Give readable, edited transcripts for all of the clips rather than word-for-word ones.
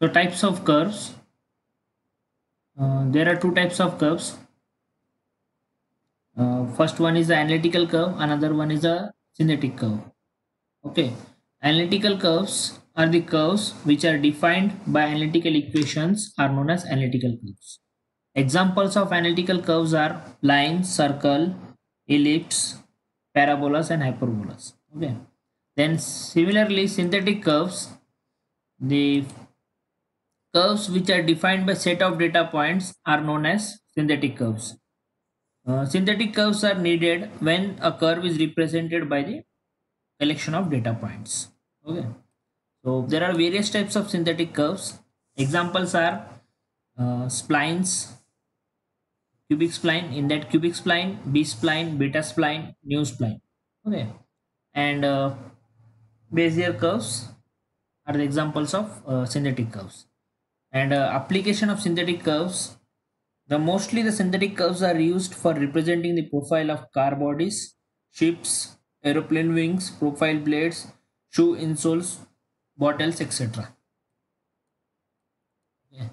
So types of curves. There are two types of curves. First one is the analytical curve, another one is a synthetic curve. Okay, analytical curves are the curves which are defined by analytical equations are known as analytical curves. Examples of analytical curves are line, circle, ellipse, parabolas, and hyperbolas. Okay. Then similarly, synthetic curves, the curves which are defined by set of data points are known as synthetic curves. Synthetic curves are needed when a curve is represented by the collection of data points. Okay. So there are various types of synthetic curves. Examples are splines, cubic spline. In that cubic spline, B spline, beta spline, nu spline. Okay. And Bezier curves are the examples of synthetic curves. And application of synthetic curves. The synthetic curves are used for representing the profile of car bodies, ships, aeroplane wings, profile blades, shoe insoles, bottles, etc. Yeah.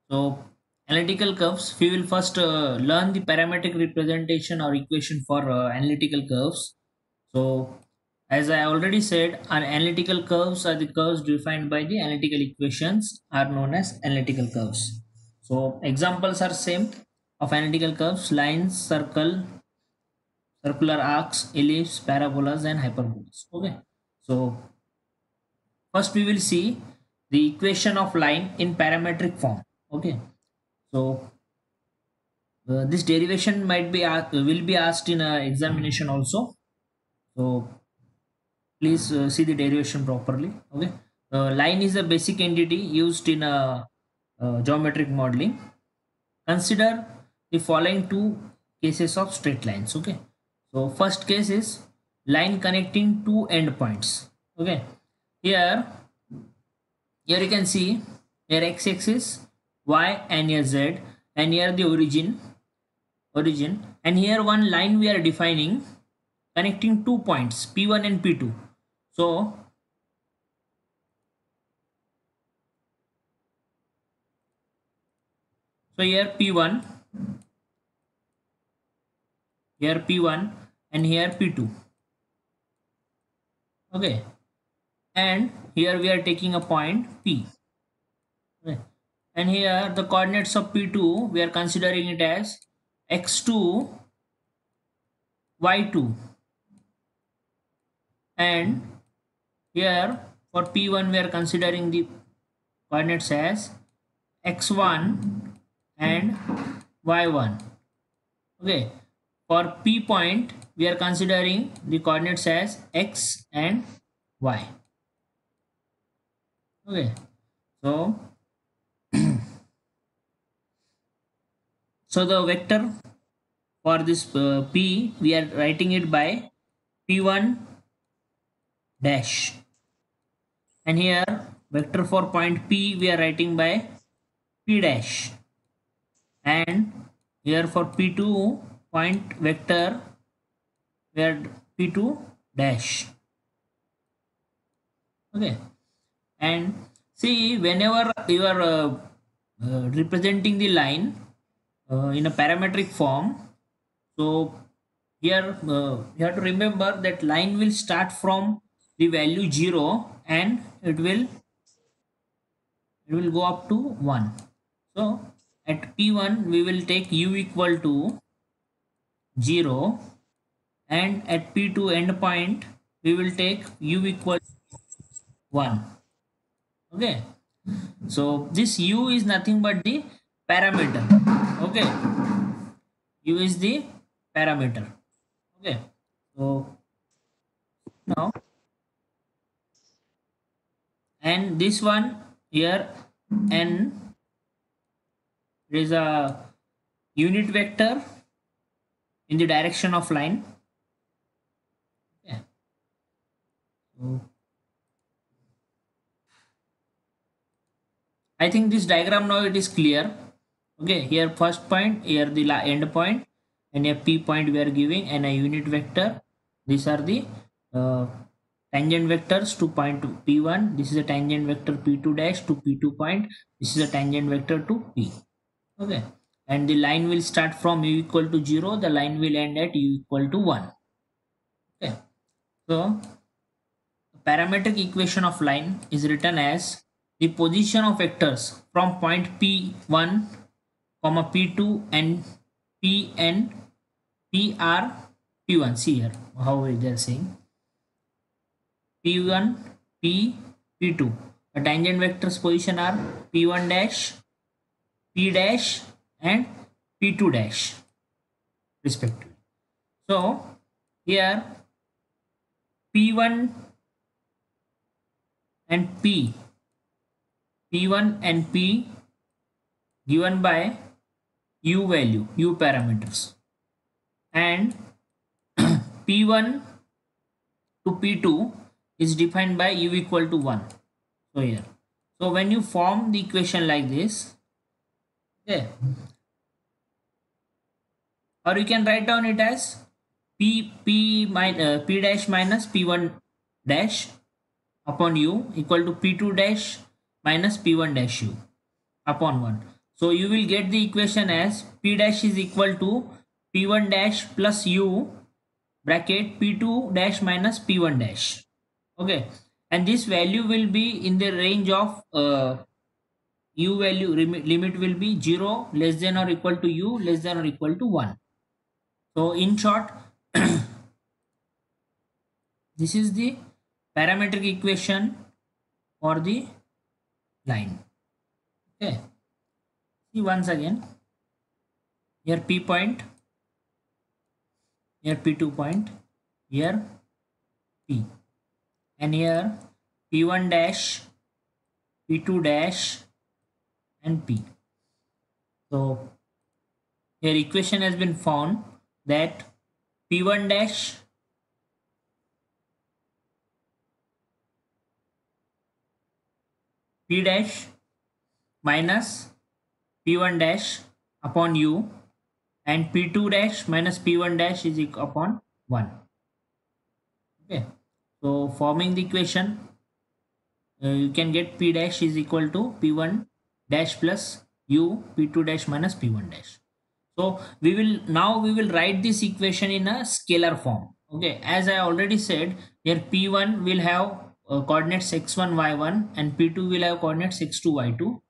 So analytical curves, we will first learn the parametric representation or equation for analytical curves. So as I already said, our analytical curves are the curves defined by the analytical equations are known as analytical curves. So examples are same of analytical curves: lines, circular arcs, ellipse, parabolas, and hyperbolas. Okay. So first we will see the equation of line in parametric form. Okay. So this derivation might be will be asked in a examination also. So please see the derivation properly. Okay. Line is a basic entity used in a geometric modeling. Consider the following two cases of straight lines. Okay. So first case is line connecting two endpoints. Okay. Here, here you can see here x-axis, y, and here z, and here the origin, and here one line we are defining connecting two points p1 and p2. So here p1, and here p2. Okay, and here we are taking a point p. Okay. And here the coordinates of p2 we are considering it as x2, y2, and here for p1 we are considering the coordinates as x1 and y1. Okay, for p point we are considering the coordinates as x and y. Okay, so so the vector for this p we are writing it by p1 dash, and here vector for point p we are writing by p dash, and here for p2 point vector we are p2 dash. Okay, and see whenever you are representing the line in a parametric form, so here you have to remember that line will start from the value 0 and it will go up to 1. So at p1 we will take u equal to 0, and at p2 endpoint we will take u equal to 1. Okay, so this u is nothing but the parameter. Okay, u is the parameter. Okay, so now, and this one here, n is a unit vector in the direction of line. Okay. So I think this diagram now it is clear. Okay, here first point, here the end point, and a p point we are giving and a unit vector. These are the uh, tangent vectors to point to P1. This is a tangent vector P2 dash to P2 point. This is a tangent vector to P. Okay. And the line will start from u equal to 0. The line will end at u equal to 1. Okay. So parametric equation of line is written as the position of vectors from point P1, comma P2 and P and P are P1. See here how they are saying P1, P, P2. The tangent vectors position are P1 dash, P dash and P2 dash respectively. So here P1 and P1 and P given by u value, u parameters, and P1 to P2 is defined by u equal to 1. So here, so when you form the equation like this, okay, or you can write down it as P dash minus P1 dash upon u equal to P2 dash minus P1 dash u upon 1. So you will get the equation as P dash is equal to P1 dash plus u bracket P2 dash minus P1 dash. Okay, and this value will be in the range of u value limit will be 0 less than or equal to u less than or equal to 1. So in short, this is the parametric equation for the line. Okay, see once again, here P point, here P2 point, here P, and here P1 dash, P2 dash and P. So here equation has been found that P1 dash P dash minus P1 dash upon u and P2 dash minus P1 dash is equal upon 1. Okay, so forming the equation, you can get P dash is equal to P1 dash plus u P2 dash minus P1 dash. So we will write this equation in a scalar form. Okay, as I already said, here P1 will have coordinates x1 y1 and P2 will have coordinates x2 y2.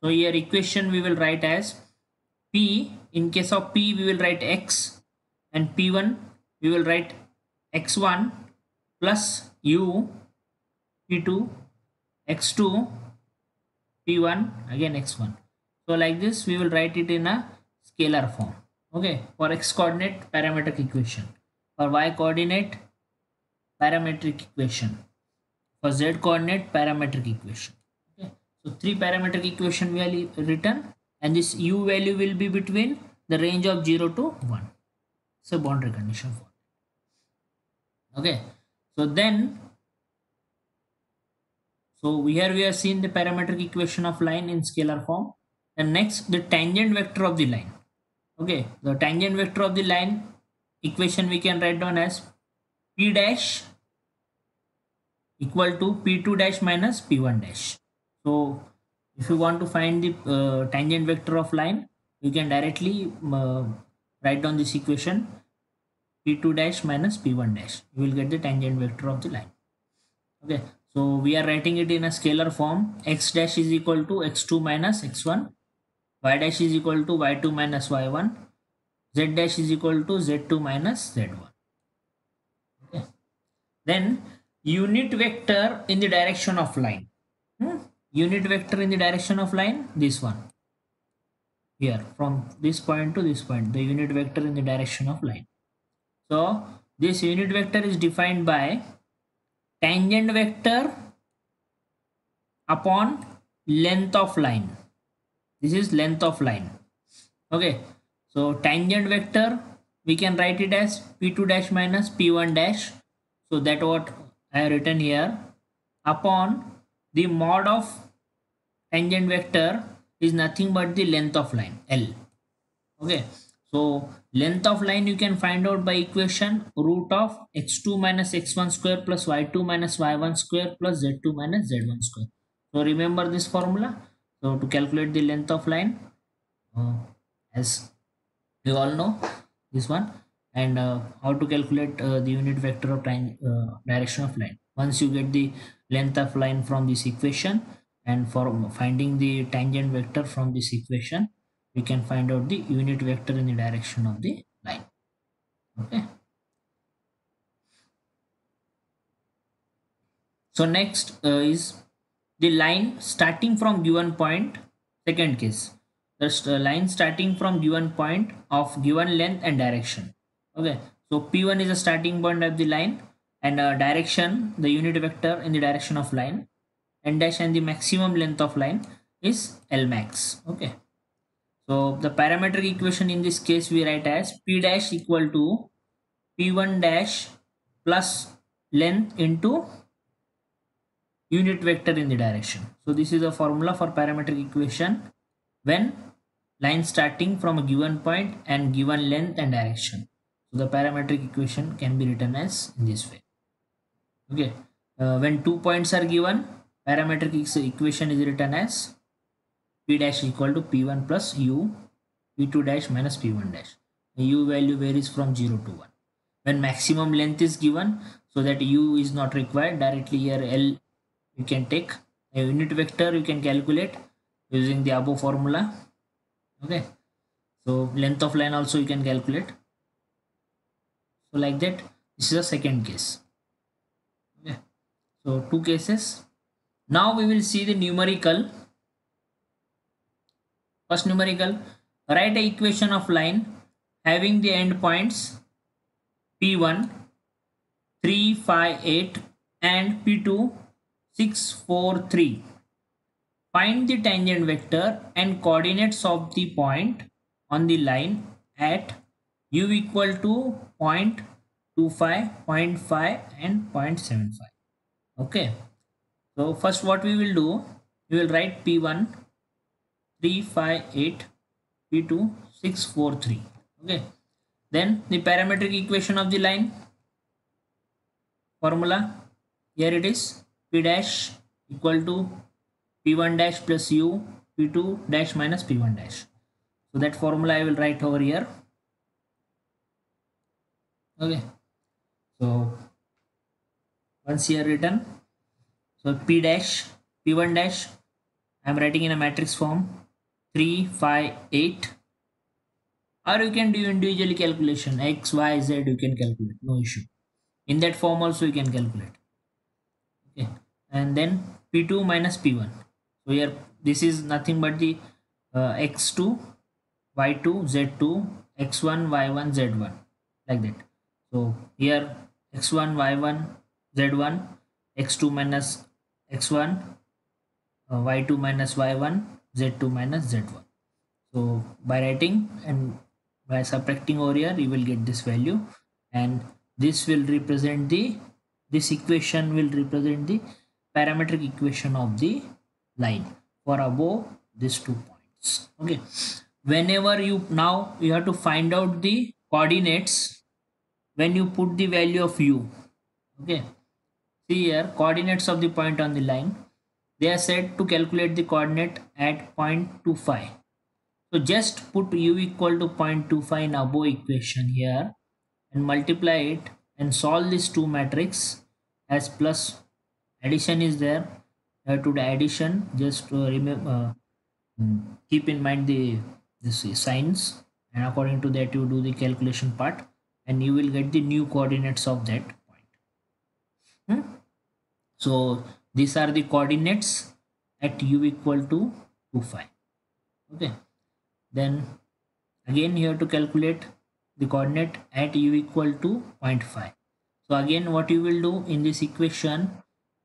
So here equation we will write as P, in case of P we will write x, and P1 we will write x1 plus u P2 x2 P1 again x1. So like this we will write it in a scalar form. Okay, for x coordinate parametric equation, for y coordinate parametric equation, for z coordinate parametric equation. Okay, so 3 parametric equation we have written, and this u value will be between the range of 0 to 1. So boundary condition for it. Okay, so then here we have seen the parametric equation of line in scalar form, and next the tangent vector of the line. Okay, the tangent vector of the line equation we can write down as P dash equal to P2 dash minus P1 dash. So if you want to find the tangent vector of line, you can directly write down this equation P2 dash minus P1 dash. You will get the tangent vector of the line. Okay, so we are writing it in a scalar form. X dash is equal to x2 minus x1, y dash is equal to y2 minus y1, z dash is equal to z2 minus z1. Okay, then unit vector in the direction of line. Unit vector in the direction of line, this one here, from this point to this point, the unit vector in the direction of line. So this unit vector is defined by tangent vector upon length of line. This is length of line. Okay, so tangent vector we can write it as P2 dash minus P1 dash. So that what I have written here, upon the mod of tangent vector is nothing but the length of line L. Okay, So length of line you can find out by equation root of x2 minus x1 square plus y2 minus y1 square plus z2 minus z1 square. So remember this formula. So to calculate the length of line, uh, as you all know this one, and how to calculate the unit vector of direction of line. Once you get the length of line from this equation, and for finding the tangent vector from this equation, we can find out the unit vector in the direction of the line. Okay, so next is the line starting from given point. Second case, the line starting from given point of given length and direction. Okay, so p1 is the starting point of the line, and direction, the unit vector in the direction of line, n dash, and the maximum length of line is L max. Okay, so the parametric equation in this case we write as p dash equal to p1 dash plus length into unit vector in the direction. So this is a formula for parametric equation when line starting from a given point and given length and direction. So the parametric equation can be written as in this way. Okay, when 2 points are given, parametric equation is written as p dash equal to p1 plus u, p2 dash minus p1 dash. The u value varies from 0 to 1. When maximum length is given, so that u is not required, directly here L you can take a unit vector, you can calculate using the above formula. Okay, so length of line also you can calculate. So like that, this is a second case. Okay, so two cases. Now we will see the numerical. First numerical, write a equation of line having the endpoints p1 3 5 8 and p2 6 4 3. Find the tangent vector and coordinates of the point on the line at u equal to 0.25, 0.5 and 0.75. Okay, so first what we will do, we will write p1 3 5 8, p2 6 4 3. Okay, then the parametric equation of the line formula, here it is, p dash equal to p1 dash plus u, p2 dash minus p1 dash. So that formula I will write over here. Okay, so once here written, so p dash, p1 dash I am writing in a matrix form 3 5 8, or you can do individually calculation x y z, you can calculate, no issue. In that form also you can calculate. Okay, and then p2 minus p1. So here this is nothing but the x2 y2 z2 x1 y1 z1, like that. So here x1 y1 z1, x2 minus x1, y2 minus y1, z2 minus z1. So by writing and by subtracting over here, you will get this value, and this will represent the, this equation will represent the parametric equation of the line for above these 2 points. Okay, whenever you, now you have to find out the coordinates when you put the value of u. Okay, see here coordinates of the point on the line, they are said to calculate the coordinate at 0.25. So just put u equal to 0.25 in above equation here and multiply it and solve this 2 matrix as plus addition is there. To the addition, just remember, keep in mind the this signs, and according to that you do the calculation part, and you will get the new coordinates of that point. So these are the coordinates at u equal to 25. Okay, then again you have to calculate the coordinate at u equal to 0.5. So again what you will do in this equation,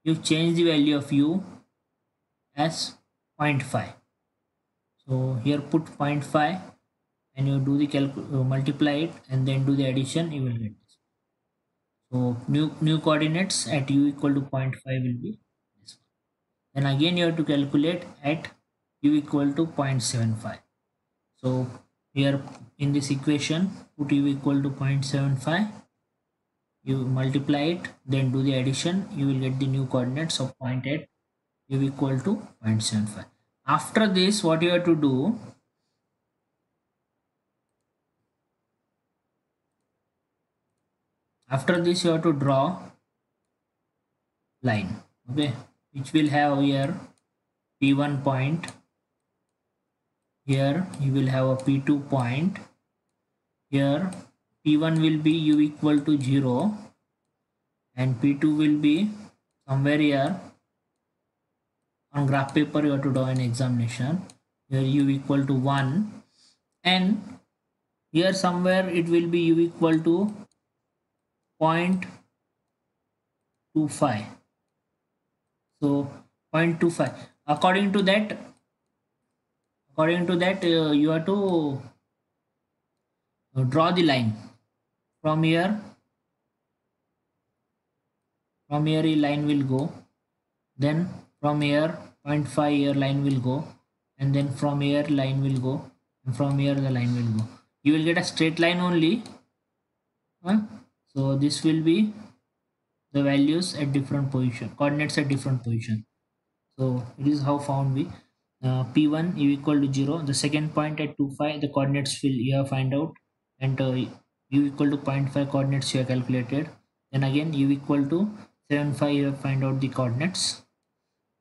you change the value of u as 0.5. So here put 0.5 and you do the multiply it and then do the addition, you will get this. So new coordinates at u equal to 0.5 will be this one. Then again you have to calculate at u equal to 0.75. So here in this equation put u equal to 0.75, you multiply it, then do the addition, you will get the new coordinates of 0.8, u equal to 0.75. After this, what you have to do, after this you have to draw line, okay, which will have here p1 point, here you will have a p2 point, here p1 will be u equal to 0 and p2 will be somewhere here on graph paper. You have to draw an examination, here u equal to 1 and here somewhere it will be u equal to 0.25. So 0.25, according to that you have to draw the line from here a line will go, then from here 0.5 here line will go, and then from here line will go, and from here the line will go. You will get a straight line only, so this will be the values at different position, coordinates at different position. So it is how found we p1 u equal to 0, the second point at 2,5 the coordinates will you have find out, and u equal to 0.5 coordinates you have calculated, then again u equal to 7,5 you have find out the coordinates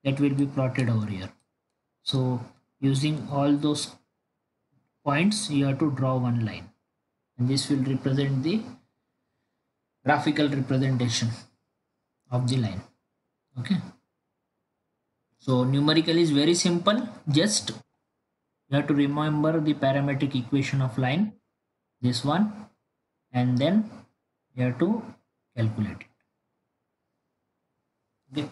that will be plotted over here. So using all those points you have to draw one line, and this will represent the graphical representation of the line. Okay, so numerical is very simple, just you have to remember the parametric equation of line, this one, and then you have to calculate it. Okay,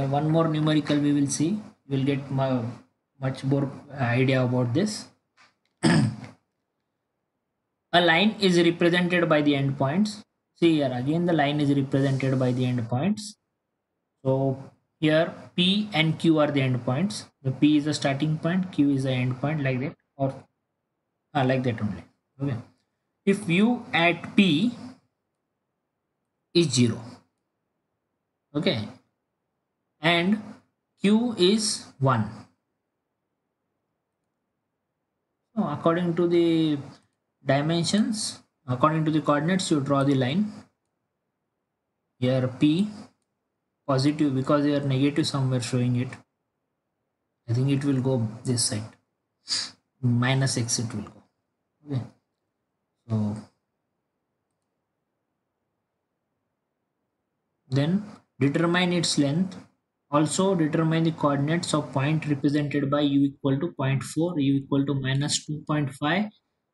one more numerical we will see, you will get much more idea about this. A line is represented by the endpoints. See here again the line is represented by the endpoints. So here P and Q are the endpoints. The P is the starting point, Q is the endpoint, like that, or like that only. Okay. If U at P is 0, okay, and Q is 1. So according to the dimensions, according to the coordinates, you draw the line. Here P positive because they are negative somewhere showing it. I think it will go this side. Minus x it will go. Okay. So then determine its length. Also determine the coordinates of point represented by u equal to 0.4, u equal to minus 2.5,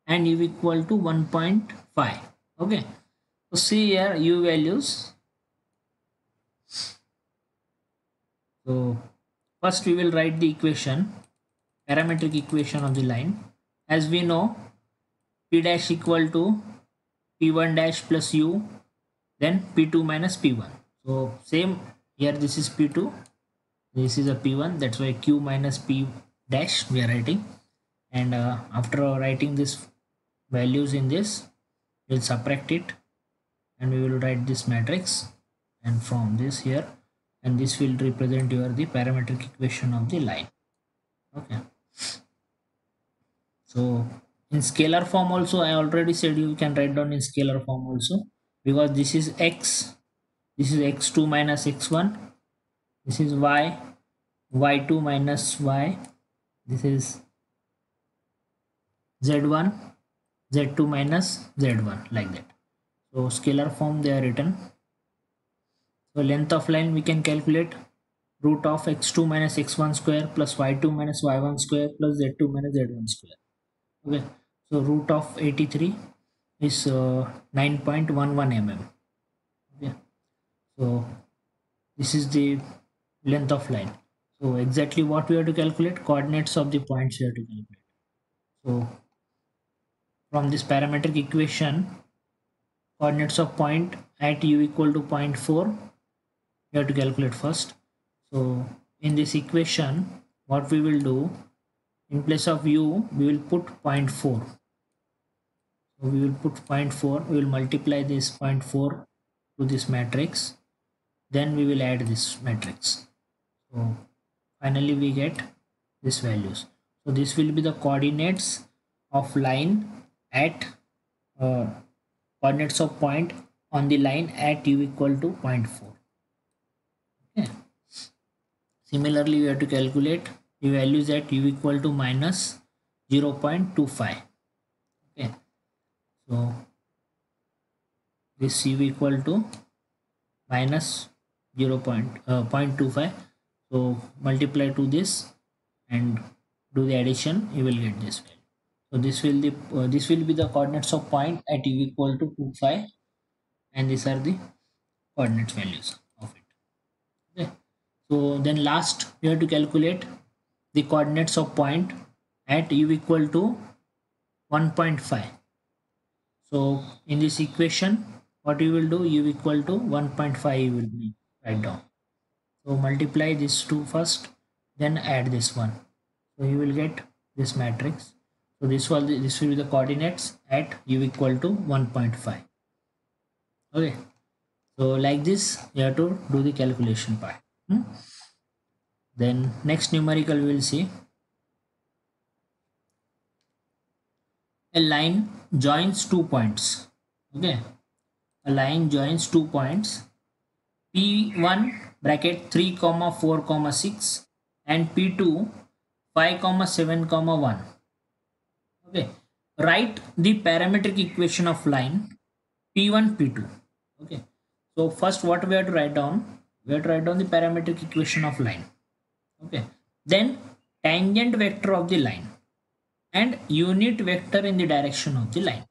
and u equal to 1.5. Okay. So see here u values. So first we will write the equation, parametric equation of the line. As we know, p dash equal to p1 dash plus u, then p2 minus p1. So same here, this is p2, this is a p1, that's why q minus p dash we are writing. And after writing this values in this, we'll subtract it and we will write this matrix, and from this here, and this will represent your the parametric equation of the line. Okay, so in scalar form also I already said you can write down in scalar form also, because this is x, this is x2 minus x1, this is y, y2 minus y, this is z1, z2 minus z1, like that. So scalar form they are written. So length of line we can calculate, root of x2 minus x1 square plus y2 minus y1 square plus z2 minus z1 square. Okay, so root of 83 is 9.11 mm. Okay, so this is the length of line. So exactly what we have to calculate, coordinates of the points we have to calculate. So from this parametric equation, coordinates of point at u equal to 0.4 you have to calculate first. So in this equation what we will do, in place of u we will put 0.4, So we will put 0.4, we will multiply this 0.4 to this matrix, then we will add this matrix. So finally we get these values. So this will be the coordinates of line at coordinates of point on the line at u equal to 0.4. Okay. Similarly, we have to calculate the values at u equal to minus 0.25. Okay. So this u equal to minus 0.25. So multiply to this and do the addition, you will get this value. So this will be the coordinates of point at u equal to 25, and these are the coordinate values of it. Okay. So then last we have to calculate the coordinates of point at u equal to 1.5. So in this equation, what you will do, u equal to 1.5 you will write down. So multiply this two first, then add this one. So you will get this matrix. So this will be the coordinates at u equal to 1.5. Okay. So like this, you have to do the calculation part. Then next numerical we will see. A line joins 2 points. Okay. A line joins 2 points. P1 bracket 3 comma 4 comma 6 and P2 5 comma 7 comma 1. Okay. Write the parametric equation of line P1 P2. Okay. So first what we have to write down? We have to write down the parametric equation of line. Okay. Then tangent vector of the line and unit vector in the direction of the line.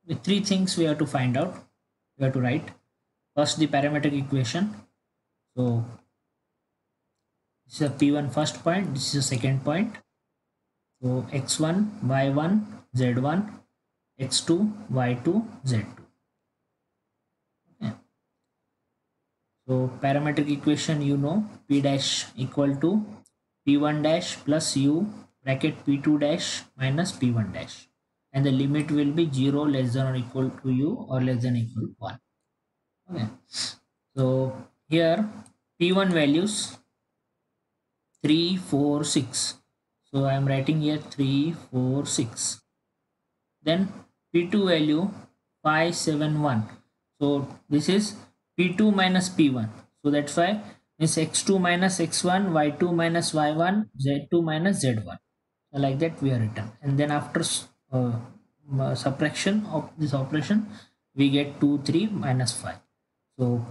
The three things we have to find out. We have to write first the parametric equation. So this is a P1 first point, this is a second point. So x1, y1, z1, x2, y2, z2. Okay. So parametric equation, you know, P dash equal to P1 dash plus u bracket P2 dash minus P1 dash, and the limit will be 0 less than or equal to u or less than or equal to 1. Okay. So here P1 values 3, 4, 6. So I am writing here 3, 4, 6. Then P2 value 5, 7, 1. So this is P2 minus P1. So that's why it's x2 minus x1, y2 minus y1, z2 minus z1. So like that we are written. And then after subtraction of this operation, we get 2, 3 minus 5. So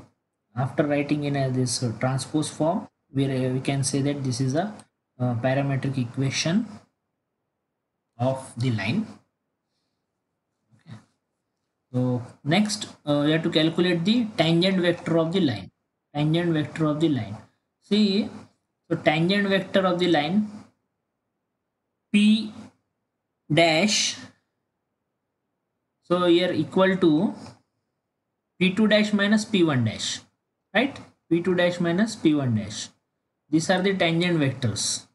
after writing in this transpose form, we can say that this is a parametric equation of the line. Okay. So next we have to calculate the tangent vector of the line. Tangent vector of the line. See, so tangent vector of the line P dash, so here equal to P2 dash minus P1 dash, right? P2 dash minus P1 dash. These are the tangent vectors.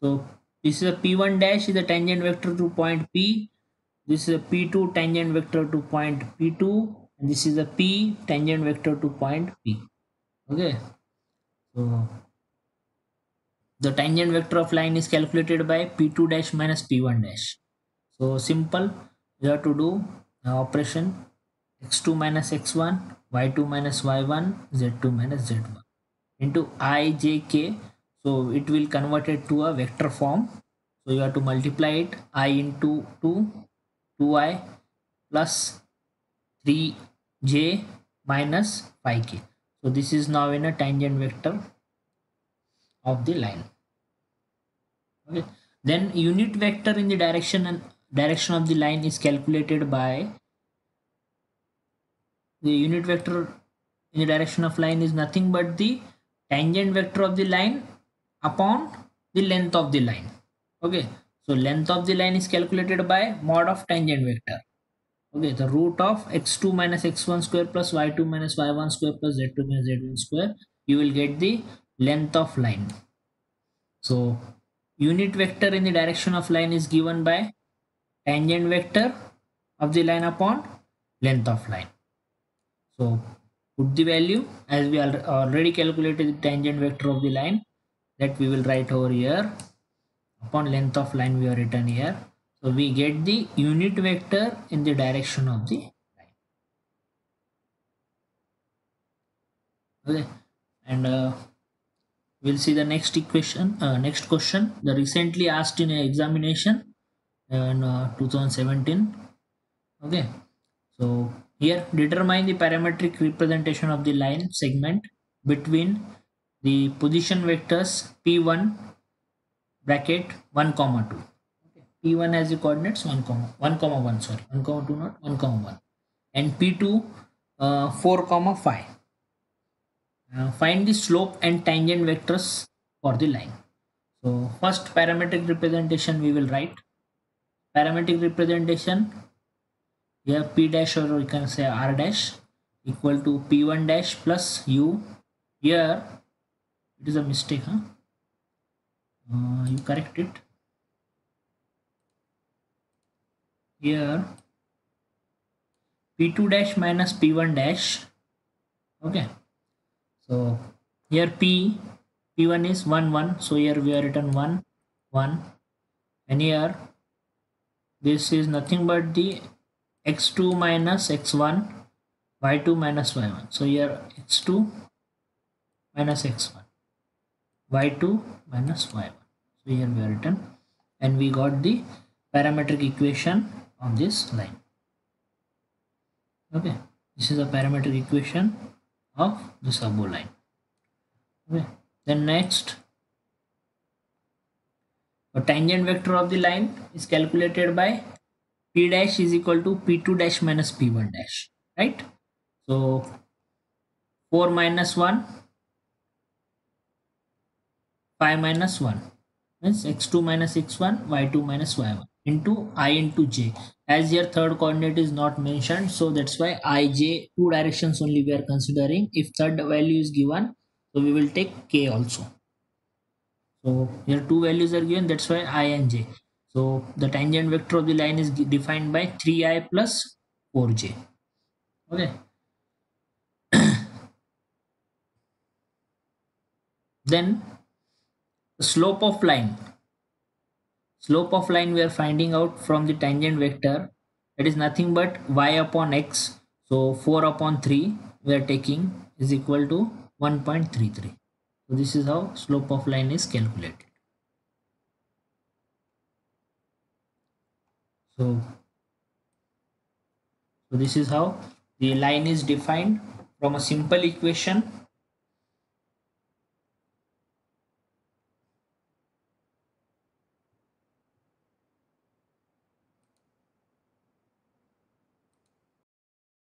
So this is a P1 dash is a tangent vector to point P. This is a P2 tangent vector to point P2, and this is a P tangent vector to point P. Okay. So the tangent vector of line is calculated by P2 dash minus P1 dash. So simple, you have to do operation x2 minus x1, y2 minus y1, z2 minus z1 into I, j, k. So it will convert it to a vector form. So you have to multiply it, I into 2, 2i plus 3j minus 5k. So this is now in a tangent vector of the line. Okay. Then unit vector in the direction of the line is calculated by the unit vector in the direction of line is nothing but the tangent vector of the line upon the length of the line. Okay. So length of the line is calculated by mod of tangent vector. Okay, the root of x2 minus x1 square plus y2 minus y1 square plus z2 minus z1 square, you will get the length of line. So unit vector in the direction of line is given by tangent vector of the line upon length of line. So put the value as we already calculated the tangent vector of the line, that we will write over here. Upon length of line we are written here. So we get the unit vector in the direction of the line. Okay, and we'll see the next equation, next question. The recently asked in an examination in 2017. Okay, so here determine the parametric representation of the line segment between the position vectors p1 bracket 1 comma 2. Okay. P1 has the coordinates 1 comma 1, sorry, 1 comma 2, not 1 comma 1, and P2 4 comma 5. Find the slope and tangent vectors for the line. So first parametric representation we will write. Parametric representation here, P dash, or we can say R dash, equal to P1 dash plus U. Here it is a mistake, huh? You correct it. Here P2 dash minus P1 dash. Okay, so here P1 is 1 1, so here we are written 1 1, and here this is nothing but the x2 minus x1, y2 minus y1. So here x2 minus x1, y2 minus y1. So here we are written, and we got the parametric equation on this line. Okay, this is a parametric equation of the sabo line. Okay, then next, a tangent vector of the line is calculated by p dash is equal to p2 dash minus p1 dash, right? So 4 minus 1, 5 minus 1 means x2 minus x1, y2 minus y1 into I into j. As here third coordinate is not mentioned, so that's why I, j, two directions only we are considering. If third value is given, so we will take k also. So here two values are given, that's why I and j. So the tangent vector of the line is defined by 3i plus 4j. Okay. Then the slope of line. Slope of line we are finding out from the tangent vector. It is nothing but y upon x. So 4 upon 3 we are taking is equal to 1.33. So this is how slope of line is calculated. So this is how the line is defined from a simple equation